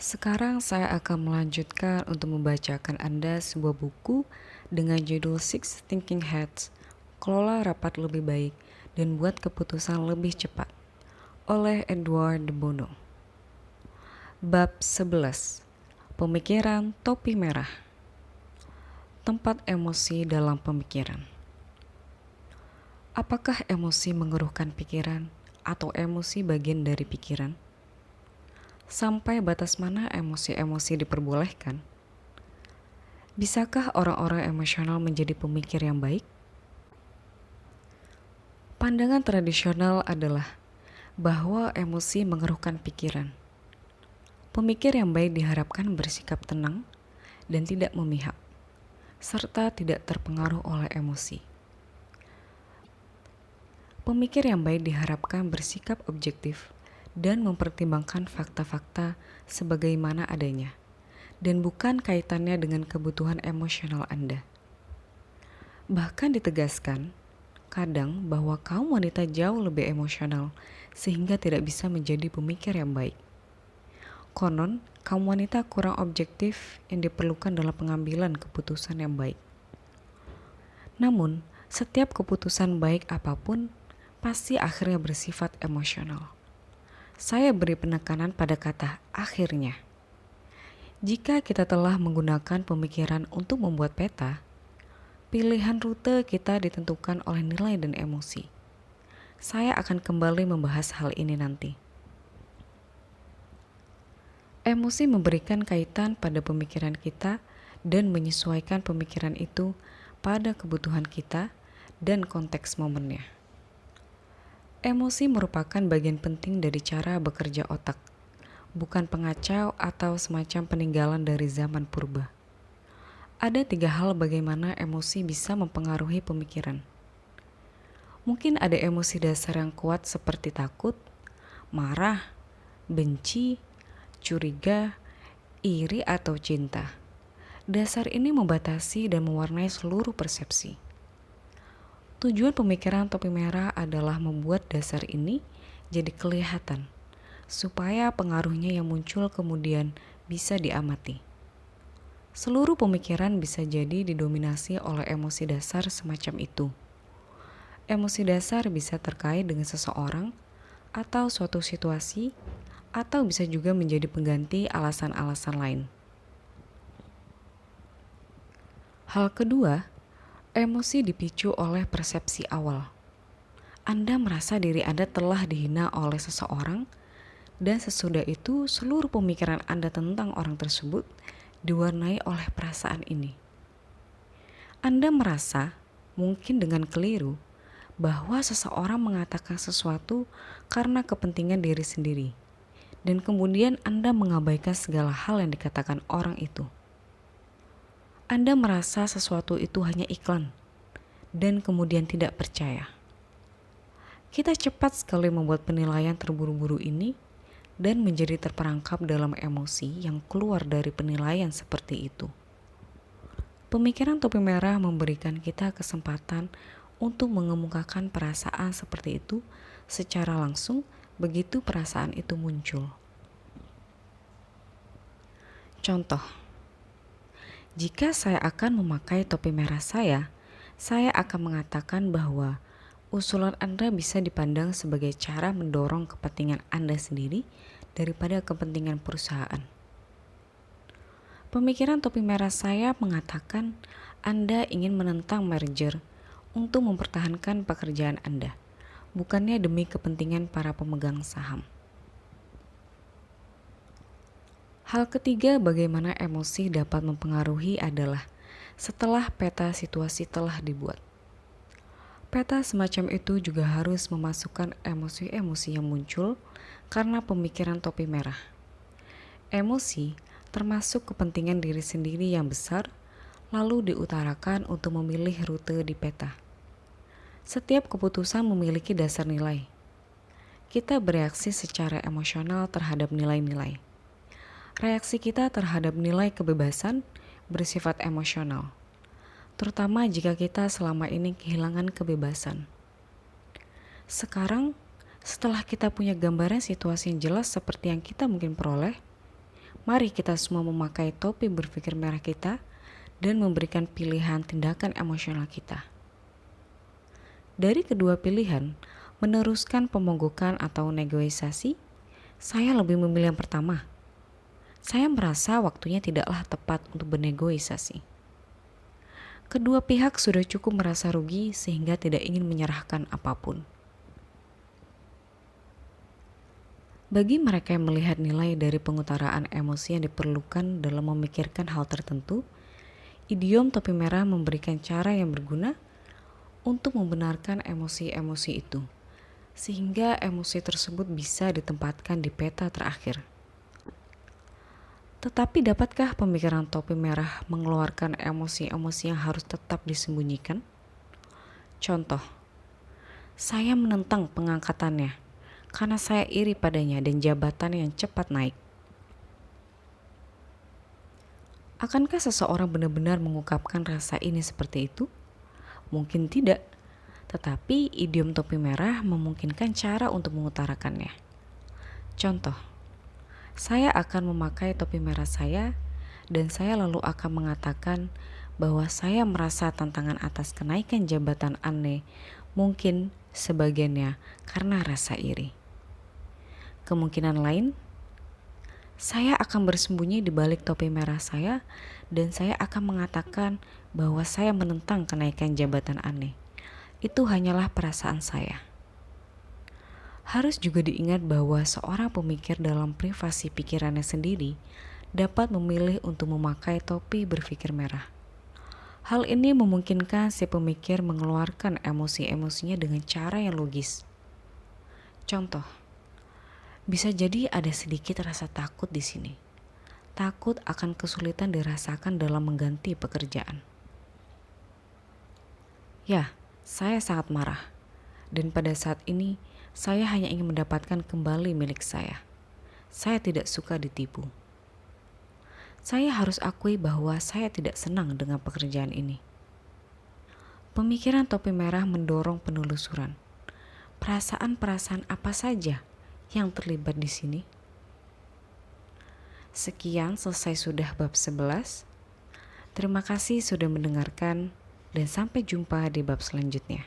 Sekarang saya akan melanjutkan untuk membacakan Anda sebuah buku dengan judul Six Thinking Hats, Kelola Rapat Lebih Baik dan Buat Keputusan Lebih Cepat, oleh Edward de Bono. Bab 11. Pemikiran Topi Merah. Tempat emosi dalam pemikiran. Apakah emosi mengeruhkan pikiran atau emosi bagian dari pikiran? Sampai batas mana emosi-emosi diperbolehkan? Bisakah orang-orang emosional menjadi pemikir yang baik? Pandangan tradisional adalah bahwa emosi mengeruhkan pikiran. Pemikir yang baik diharapkan bersikap tenang dan tidak memihak, serta tidak terpengaruh oleh emosi. Pemikir yang baik diharapkan bersikap objektif dan mempertimbangkan fakta-fakta sebagaimana adanya, dan bukan kaitannya dengan kebutuhan emosional Anda. Bahkan ditegaskan, kadang bahwa kaum wanita jauh lebih emosional sehingga tidak bisa menjadi pemikir yang baik. Konon, kaum wanita kurang objektif yang diperlukan dalam pengambilan keputusan yang baik. Namun, setiap keputusan baik apapun pasti akhirnya bersifat emosional. Saya beri penekanan pada kata akhirnya. Jika kita telah menggunakan pemikiran untuk membuat peta, pilihan rute kita ditentukan oleh nilai dan emosi. Saya akan kembali membahas hal ini nanti. Emosi memberikan kaitan pada pemikiran kita dan menyesuaikan pemikiran itu pada kebutuhan kita dan konteks momennya. Emosi merupakan bagian penting dari cara bekerja otak, bukan pengacau atau semacam peninggalan dari zaman purba. Ada 3 hal bagaimana emosi bisa mempengaruhi pemikiran. Mungkin ada emosi dasar yang kuat seperti takut, marah, benci, curiga, iri atau cinta. Dasar ini membatasi dan mewarnai seluruh persepsi. Tujuan pemikiran topi merah adalah membuat dasar ini jadi kelihatan, supaya pengaruhnya yang muncul kemudian bisa diamati. Seluruh pemikiran bisa jadi didominasi oleh emosi dasar semacam itu. Emosi dasar bisa terkait dengan seseorang atau suatu situasi, atau bisa juga menjadi pengganti alasan-alasan lain. Hal kedua, emosi dipicu oleh persepsi awal. Anda merasa diri Anda telah dihina oleh seseorang, dan sesudah itu seluruh pemikiran Anda tentang orang tersebut diwarnai oleh perasaan ini. Anda merasa, mungkin dengan keliru, bahwa seseorang mengatakan sesuatu karena kepentingan diri sendiri, dan kemudian Anda mengabaikan segala hal yang dikatakan orang itu. Anda merasa sesuatu itu hanya iklan, dan kemudian tidak percaya. Kita cepat sekali membuat penilaian terburu-buru ini dan menjadi terperangkap dalam emosi yang keluar dari penilaian seperti itu. Pemikiran topi merah memberikan kita kesempatan untuk mengemukakan perasaan seperti itu secara langsung begitu perasaan itu muncul. Contoh, jika saya akan memakai topi merah saya akan mengatakan bahwa usulan Anda bisa dipandang sebagai cara mendorong kepentingan Anda sendiri daripada kepentingan perusahaan. Pemikiran topi merah saya mengatakan Anda ingin menentang merger untuk mempertahankan pekerjaan Anda, bukannya demi kepentingan para pemegang saham. Hal ketiga bagaimana emosi dapat mempengaruhi adalah setelah peta situasi telah dibuat. Peta semacam itu juga harus memasukkan emosi-emosi yang muncul karena pemikiran topi merah. Emosi termasuk kepentingan diri sendiri yang besar, lalu diutarakan untuk memilih rute di peta. Setiap keputusan memiliki dasar nilai. Kita bereaksi secara emosional terhadap nilai-nilai. Reaksi kita terhadap nilai kebebasan bersifat emosional, terutama jika kita selama ini kehilangan kebebasan. Sekarang, setelah kita punya gambaran situasi yang jelas seperti yang kita mungkin peroleh, Mari kita semua memakai topi berpikir merah kita dan memberikan pilihan tindakan emosional kita. Dari kedua pilihan, meneruskan pemogokan atau negosiasi, saya lebih memilih yang pertama. Saya merasa waktunya tidaklah tepat untuk bernegosiasi. Kedua pihak sudah cukup merasa rugi sehingga tidak ingin menyerahkan apapun. Bagi mereka yang melihat nilai dari pengutaraan emosi yang diperlukan dalam memikirkan hal tertentu, idiom topi merah memberikan cara yang berguna untuk membenarkan emosi-emosi itu, sehingga emosi tersebut bisa ditempatkan di peta terakhir. Tetapi dapatkah pemikiran topi merah mengeluarkan emosi-emosi yang harus tetap disembunyikan? Contoh, saya menentang pengangkatannya karena saya iri padanya dan jabatan yang cepat naik. Akankah seseorang benar-benar mengungkapkan rasa ini seperti itu? Mungkin tidak, tetapi idiom topi merah memungkinkan cara untuk mengutarakannya. Contoh, saya akan memakai topi merah saya dan saya lalu akan mengatakan bahwa saya merasa tantangan atas kenaikan jabatan aneh mungkin sebagiannya karena rasa iri. Kemungkinan lain, saya akan bersembunyi di balik topi merah saya dan saya akan mengatakan bahwa saya menentang kenaikan jabatan aneh. Itu hanyalah perasaan saya. Harus juga diingat bahwa seorang pemikir dalam privasi pikirannya sendiri dapat memilih untuk memakai topi berpikir merah. Hal ini memungkinkan si pemikir mengeluarkan emosi-emosinya dengan cara yang logis. Contoh, bisa jadi ada sedikit rasa takut di sini. Takut akan kesulitan dirasakan dalam mengganti pekerjaan. Ya, saya sangat marah. Dan pada saat ini, saya hanya ingin mendapatkan kembali milik saya. Saya tidak suka ditipu. Saya harus akui bahwa saya tidak senang dengan pekerjaan ini. Pemikiran topi merah mendorong penelusuran. Perasaan-perasaan apa saja yang terlibat di sini? Sekian, selesai sudah bab 11. Terima kasih sudah mendengarkan dan sampai jumpa di bab selanjutnya.